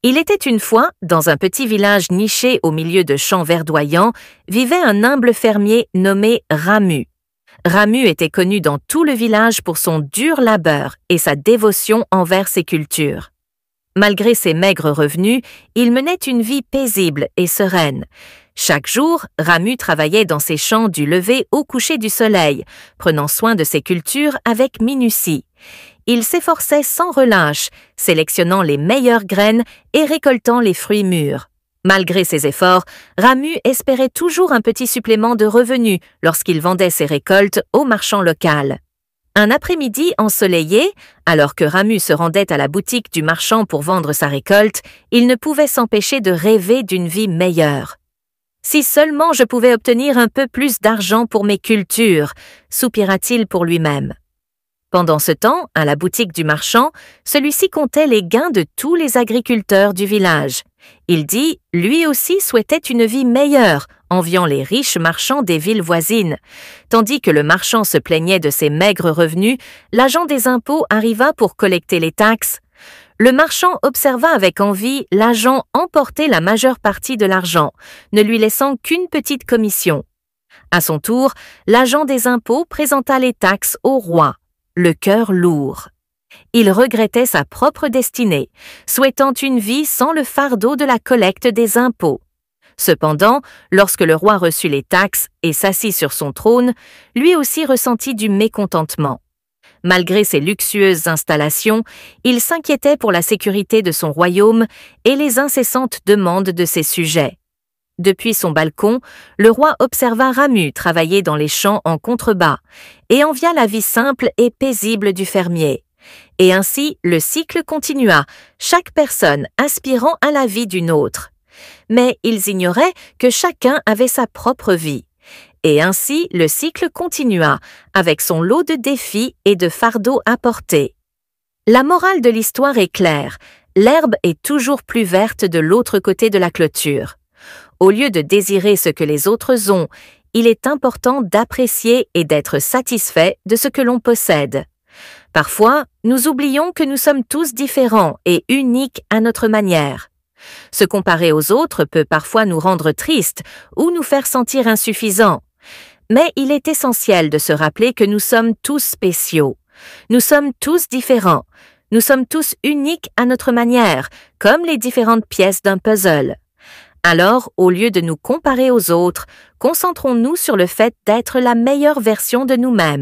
Il était une fois, dans un petit village niché au milieu de champs verdoyants, vivait un humble fermier nommé Ramu. Ramu était connu dans tout le village pour son dur labeur et sa dévotion envers ses cultures. Malgré ses maigres revenus, il menait une vie paisible et sereine. Chaque jour, Ramu travaillait dans ses champs du lever au coucher du soleil, prenant soin de ses cultures avec minutie. Il s'efforçait sans relâche, sélectionnant les meilleures graines et récoltant les fruits mûrs. Malgré ses efforts, Ramu espérait toujours un petit supplément de revenus lorsqu'il vendait ses récoltes au marchand local. Un après-midi ensoleillé, alors que Ramu se rendait à la boutique du marchand pour vendre sa récolte, il ne pouvait s'empêcher de rêver d'une vie meilleure. « Si seulement je pouvais obtenir un peu plus d'argent pour mes cultures », soupira-t-il pour lui-même. Pendant ce temps, à la boutique du marchand, celui-ci comptait les gains de tous les agriculteurs du village. Il dit, lui aussi souhaitait une vie meilleure, enviant les riches marchands des villes voisines. Tandis que le marchand se plaignait de ses maigres revenus, l'agent des impôts arriva pour collecter les taxes. Le marchand observa avec envie l'agent emporter la majeure partie de l'argent, ne lui laissant qu'une petite commission. À son tour, l'agent des impôts présenta les taxes au roi, le cœur lourd. Il regrettait sa propre destinée, souhaitant une vie sans le fardeau de la collecte des impôts. Cependant, lorsque le roi reçut les taxes et s'assit sur son trône, lui aussi ressentit du mécontentement. Malgré ses luxueuses installations, il s'inquiétait pour la sécurité de son royaume et les incessantes demandes de ses sujets. Depuis son balcon, le roi observa Ramu travailler dans les champs en contrebas et envia la vie simple et paisible du fermier. Et ainsi, le cycle continua, chaque personne aspirant à la vie d'une autre. Mais ils ignoraient que chacun avait sa propre vie. Et ainsi, le cycle continua, avec son lot de défis et de fardeaux à porter. La morale de l'histoire est claire, l'herbe est toujours plus verte de l'autre côté de la clôture. Au lieu de désirer ce que les autres ont, il est important d'apprécier et d'être satisfait de ce que l'on possède. Parfois, nous oublions que nous sommes tous différents et uniques à notre manière. Se comparer aux autres peut parfois nous rendre tristes ou nous faire sentir insuffisants. Mais il est essentiel de se rappeler que nous sommes tous spéciaux. Nous sommes tous différents. Nous sommes tous uniques à notre manière, comme les différentes pièces d'un puzzle. Alors, au lieu de nous comparer aux autres, concentrons-nous sur le fait d'être la meilleure version de nous-mêmes.